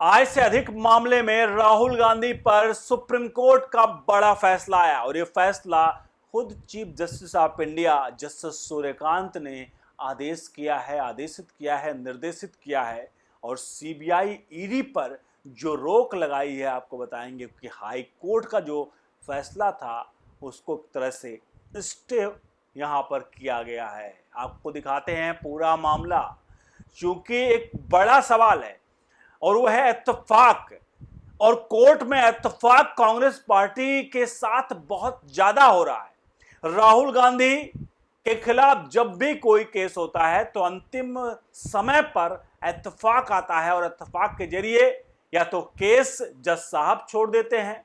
आय से अधिक मामले में राहुल गांधी पर सुप्रीम कोर्ट का बड़ा फैसला आया और यह फैसला खुद chief justice of India justice Suryakant ने आदेशित किया है, निर्देशित किया है। और सीबीआई ईडी पर जो रोक लगाई है, आपको बताएंगे कि हाई कोर्ट का जो फैसला था उसको एक तरह से स्टे यहां पर किया गया है। आपको दिखाते हैं पूरा मामला, क्योंकि एक बड़ा सवाल है और वो है इत्तेफाक। और कोर्ट में इत्तेफाक कांग्रेस पार्टी के साथ बहुत ज्यादा हो रहा है। राहुल गांधी के खिलाफ जब भी कोई केस होता है तो अंतिम समय पर इत्तेफाक आता है और इत्तेफाक के जरिए या तो केस जज साहब छोड़ देते हैं,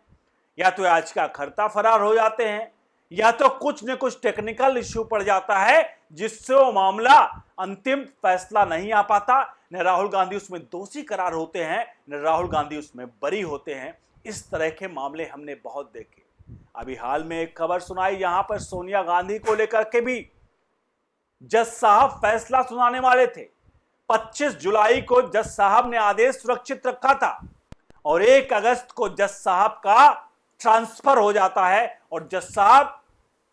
या तो याचिकाकर्ता फरार हो जाते हैं, या तो कुछ न कुछ टेक्निकल इश्यू पड़ जाता है जिससे वो मामला अंतिम फैसला नहीं आ पाता। न राहुल गांधी उसमें दोषी करार होते हैं, न राहुल गांधी उसमें बरी होते हैं। इस तरह के मामले हमने बहुत देखे। अभी हाल में एक खबर सुनाई, यहां पर सोनिया गांधी को लेकर के भी जज साहब फैसला सुनाने वाले थे। 25 जुलाई को जज साहब ने आदेश सुरक्षित रखा था और 1 अगस्त को जज साहब का ट्रांसफर हो जाता है और जज साहब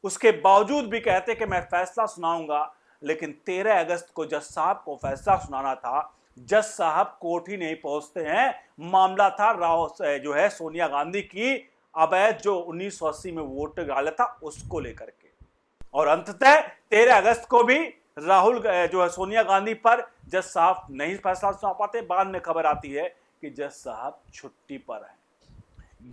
उसके बावजूद भी कहते कि मैं फैसला सुनाऊंगा। लेकिन 13 अगस्त को जज साहब को फैसला सुनाना था, जज साहब कोर्ट ही नहीं पहुंचते हैं। मामला था जो है सोनिया गांधी की अवैध जो 1980 में वोट डाला था उसको लेकर के। और अंततः 13 अगस्त को भी राहुल जो है सोनिया गांधी पर जज साहब नहीं फैसला सुना पाते। बाद में खबर आती है कि जज साहब छुट्टी पर हैं।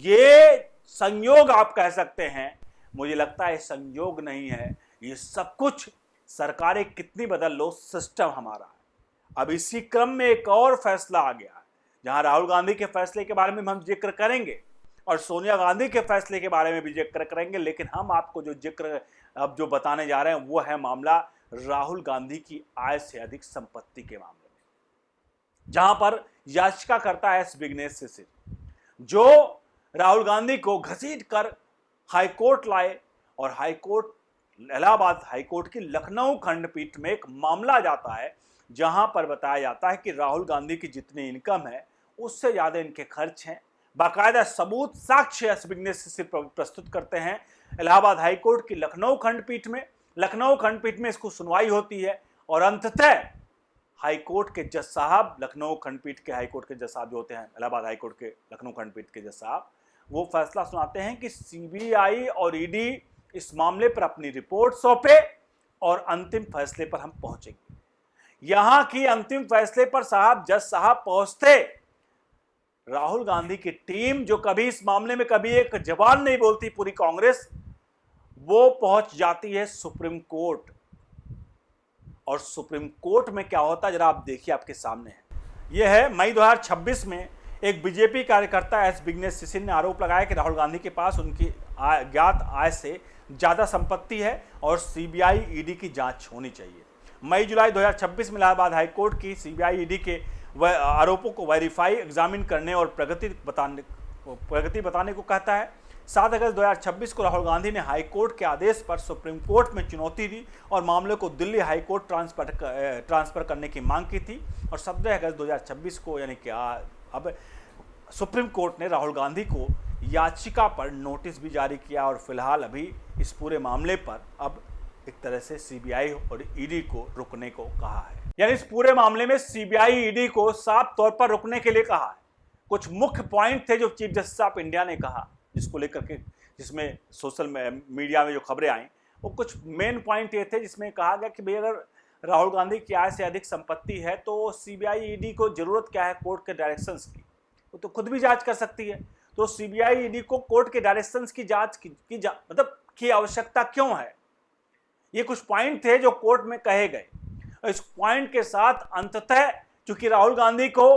ये संयोग आप कह सकते हैं, मुझे लगता है संयोग नहीं है, ये सब कुछ सरकारें कितनी बदल लो, सिस्टम हमारा है। अब इसी क्रम में एक और फैसला आ गया है, जहां राहुल गांधी के फैसले के बारे में हम जिक्र करेंगे और सोनिया गांधी के फैसले के बारे में भी जिक्र करेंगे। लेकिन हम आपको जो जिक्र अब जो बताने जा रहे हैं वो है मामला राहुल गांधी की आय से अधिक संपत्ति के मामले में, जहां पर याचिकाकर्ता एस विघ्नेश सिसिर जो राहुल गांधी को घसीट कर हाईकोर्ट लाए और इलाहाबाद हाईकोर्ट की लखनऊ खंडपीठ में एक मामला जाता है, जहां पर बताया जाता है कि राहुल गांधी की जितनी इनकम है उससे ज्यादा इनके खर्च हैं। बाकायदा सबूत साक्ष्य एस विघ्नेश सिसिर प्रस्तुत करते हैं इलाहाबाद हाईकोर्ट की लखनऊ खंडपीठ में इसको सुनवाई होती है और अंततः हाईकोर्ट के जज साहब, लखनऊ खंडपीठ के हाईकोर्ट के जज साहब जो होते हैं इलाहाबाद हाईकोर्ट के लखनऊ खंडपीठ के जज साहब, वो फैसला सुनाते हैं कि सीबीआई और ईडी इस मामले पर अपनी रिपोर्ट सौंपे और अंतिम फैसले पर हम पहुंचेंगे। यहां की अंतिम फैसले पर जज साहब पहुंचते, राहुल गांधी की टीम जो कभी इस मामले में कभी एक जबान नहीं बोलती पूरी कांग्रेस, वो पहुंच जाती है सुप्रीम कोर्ट। और सुप्रीम कोर्ट में क्या होता है जरा आप देखिए, आपके सामने है। यह है मई 2026 में एक बीजेपी कार्यकर्ता एस विघ्नेश सिसिर ने आरोप लगाया कि राहुल गांधी के पास उनकी ज्ञात आय से ज्यादा संपत्ति है और सीबीआई ईडी की जांच होनी चाहिए। मई जुलाई 2026 में इलाहाबाद हाईकोर्ट की सीबीआई ईडी के आरोपों को वेरीफाई, एग्जामिन करने और प्रगति बताने को कहता है। 7 अगस्त 2026 को राहुल गांधी ने हाईकोर्ट के आदेश पर सुप्रीम कोर्ट में चुनौती दी और मामले को दिल्ली हाईकोर्ट ट्रांसफर करने की मांग की थी। और 17 अगस्त 2026 को, यानी कि अब सुप्रीम कोर्ट ने राहुल गांधी को याचिका पर नोटिस भी जारी किया और फिलहाल अभी इस पूरे मामले पर अब एक तरह से सीबीआई और ईडी को रुकने को कहा है। यानी इस पूरे मामले में सीबीआई ईडी को साफ तौर पर रुकने के लिए कहा है। कुछ मुख्य पॉइंट थे जो चीफ जस्टिस ऑफ इंडिया ने कहा, जिसको लेकर के जिसमें सोशल मीडिया में जो खबरें आई, वो कुछ मेन पॉइंट ये थे जिसमें कहा गया कि भाई अगर राहुल गांधी की आय से अधिक संपत्ति है तो सीबीआई ईडी को जरूरत क्या है कोर्ट के डायरेक्शंस की, वो तो खुद भी जांच कर सकती है। तो सीबीआई ईडी को कोर्ट के डायरेक्शंस की जांच की आवश्यकता क्यों है? ये कुछ पॉइंट थे जो कोर्ट में कहे गए। इस पॉइंट के साथ अंततः चूंकि राहुल गांधी को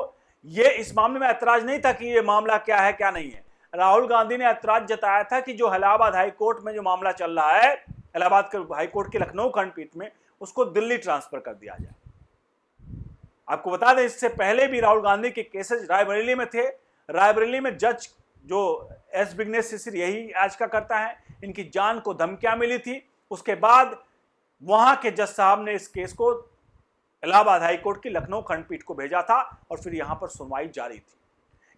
ये इस मामले में ऐतराज नहीं था कि ये मामला क्या है क्या नहीं है, राहुल गांधी ने ऐतराज जताया था कि जो इलाहाबाद हाईकोर्ट में जो मामला चल रहा है, इलाहाबाद के हाईकोर्ट की लखनऊ खंडपीठ में, उसको दिल्ली ट्रांसफर कर दिया जाए। आपको बता दें इससे पहले भी राहुल गांधी के केसेस रायबरेली में थे। रायबरेली में जज जो एस विघ्नेश सिसिर यही याचिका करता है, इनकी जान को धमकियां मिली थी। उसके बाद वहां के जज साहब ने इस केस को इलाहाबाद हाईकोर्ट की लखनऊ खंडपीठ को भेजा था और फिर यहां पर सुनवाई जारी थी।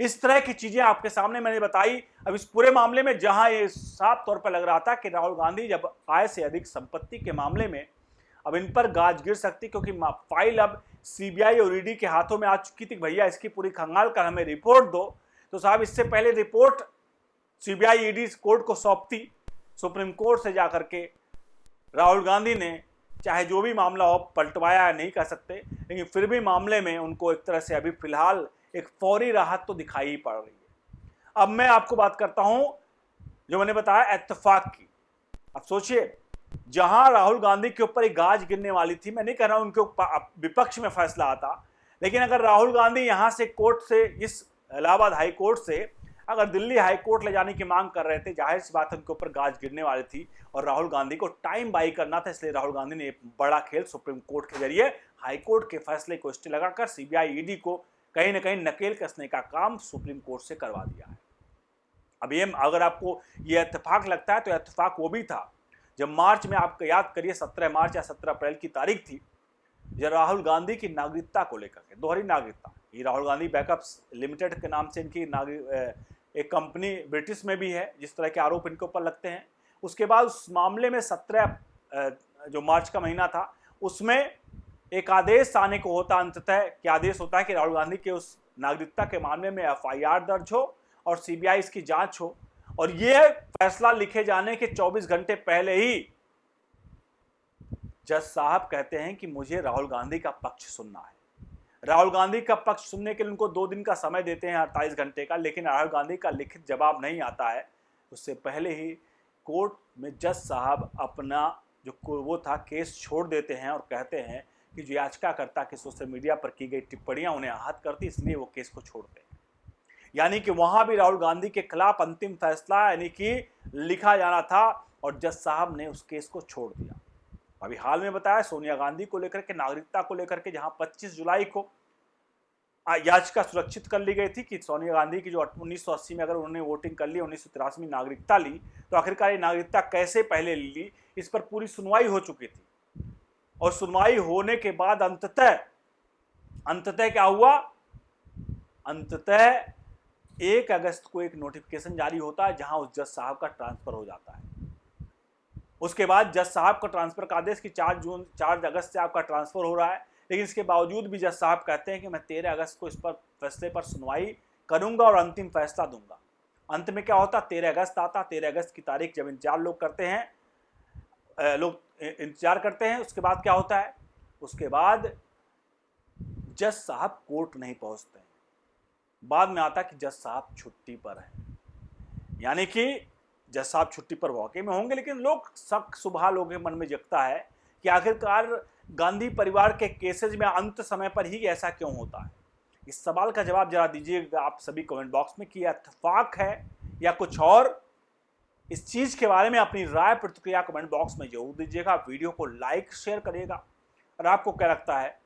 इस तरह की चीजें आपके सामने मैंने बताई। अब इस पूरे मामले में जहां ये साफ तौर पर लग रहा था कि राहुल गांधी जब आय से अधिक संपत्ति के मामले में अब इन पर गाज गिर सकती, क्योंकि फाइल अब सीबीआई और ईडी के हाथों में आ चुकी थी। भैया इसकी पूरी खंगाल कर हमें रिपोर्ट दो, तो साहब इससे पहले रिपोर्ट सीबीआई ईडी कोर्ट को सौंपती, सुप्रीम कोर्ट से जाकर के राहुल गांधी ने चाहे जो भी मामला हो पलटवाया नहीं कर सकते, लेकिन फिर भी मामले में उनको एक तरह से अभी फिलहाल एक फौरी राहत तो दिखाई ही पड़ रही है। अब मैं आपको बात करता हूं जो मैंने बताया इत्तेफाक की। अब सोचिए, जहां राहुल गांधी के ऊपर एक गाज गिरने वाली थी, मैं नहीं कह रहा हूं उनके ऊपर विपक्ष में फैसला आता, लेकिन अगर राहुल गांधी यहां से कोर्ट से, इस इलाहाबाद हाई कोर्ट से अगर दिल्ली हाई कोर्ट ले जाने की मांग कर रहे थे, जाहिर सी बात है उनके ऊपर गाज गिरने वाली थी और राहुल गांधी को टाइम बाई करना था। इसलिए राहुल गांधी ने एक बड़ा खेल सुप्रीम कोर्ट के जरिए हाई कोर्ट के फैसले को स्टे लगाकर सीबीआई ईडी को कहीं ना कहीं नकेल कसने का काम सुप्रीम कोर्ट से करवा दिया है। अब ये अगर आपको ये इत्तेफाक लगता है तो इत्तेफाक वो भी था जब मार्च में, आप याद करिए 17 मार्च या 17 अप्रैल की तारीख थी, जब राहुल गांधी की नागरिकता को लेकर के, दोहरी नागरिकता, ये राहुल गांधी बैकअप्स लिमिटेड के नाम से इनकी एक कंपनी ब्रिटिश में भी है, जिस तरह के आरोप इनके ऊपर लगते हैं। उसके बाद उस मामले में 17 जो मार्च का महीना था, उसमें एक आदेश आने को होता, अंततः क्या आदेश होता है कि राहुल गांधी के उस नागरिकता के मामले में एफआईआर दर्ज हो और सीबीआई इसकी जांच हो। और यह फैसला लिखे जाने के 24 घंटे पहले ही जज साहब कहते हैं कि मुझे राहुल गांधी का पक्ष सुनना है। राहुल गांधी का पक्ष सुनने के लिए उनको 2 दिन का समय देते हैं, 48 घंटे का, लेकिन राहुल गांधी का लिखित जवाब नहीं आता है। उससे पहले ही कोर्ट में जज साहब अपना जो वो था केस छोड़ देते हैं और कहते हैं कि जो याचिकाकर्ता की सोशल मीडिया पर की गई टिप्पणियां उन्हें आहत करती, इसलिए वो केस को छोड़ते हैं। यानी कि वहां भी राहुल गांधी के खिलाफ अंतिम फैसला यानी कि लिखा जाना था और जज साहब ने उस केस को छोड़ दिया। अभी हाल में बताया सोनिया गांधी को लेकर के, नागरिकता को लेकर के, जहां 25 जुलाई को याचिका सुरक्षित कर ली गई थी कि सोनिया गांधी की जो 1980 में अगर उन्होंने वोटिंग कर ली, 1983 में नागरिकता ली, तो आखिरकार ये नागरिकता कैसे पहले ली, इस पर पूरी सुनवाई हो चुकी थी। और सुनवाई होने के बाद अंततः क्या हुआ, अंततः 1 अगस्त को एक नोटिफिकेशन जारी होता है जहां उस जज साहब का ट्रांसफर हो जाता है। उसके बाद जज साहब का ट्रांसफर का आदेश कि 4 अगस्त से आपका ट्रांसफर हो रहा है, लेकिन इसके बावजूद भी जज साहब कहते हैं कि मैं 13 अगस्त को इस पर फैसले पर सुनवाई करूंगा और अंतिम फैसला दूंगा। अंत में क्या होता, 13 अगस्त आता। 13 अगस्त की तारीख जब इंतजार लोग करते हैं, उसके बाद क्या होता है, उसके बाद जज साहब कोर्ट नहीं पहुंचते हैं। बाद में आता कि जज साहब छुट्टी पर हैं, यानी कि जज साहब छुट्टी पर वाकई में होंगे, लेकिन लोग शक सुबह लोगों के मन में जगता है कि आखिरकार गांधी परिवार के केसेज में अंत समय पर ही ऐसा क्यों होता है। इस सवाल का जवाब जरा दीजिएगा आप सभी कमेंट बॉक्स में कि इत्तेफाक है या कुछ और। इस चीज के बारे में अपनी राय प्रतिक्रिया कमेंट बॉक्स में जरूर दीजिएगा। वीडियो को लाइक शेयर करिएगा। और आपको क्या लगता है,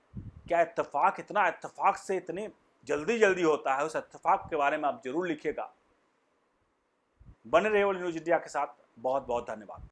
क्या इत्तेफाक इतना इत्तेफाक से इतने जल्दी होता है, उस इत्तेफाक के बारे में आप जरूर लिखिएगा। बने रहिए न्यूज़ इंडिया के साथ। बहुत बहुत धन्यवाद।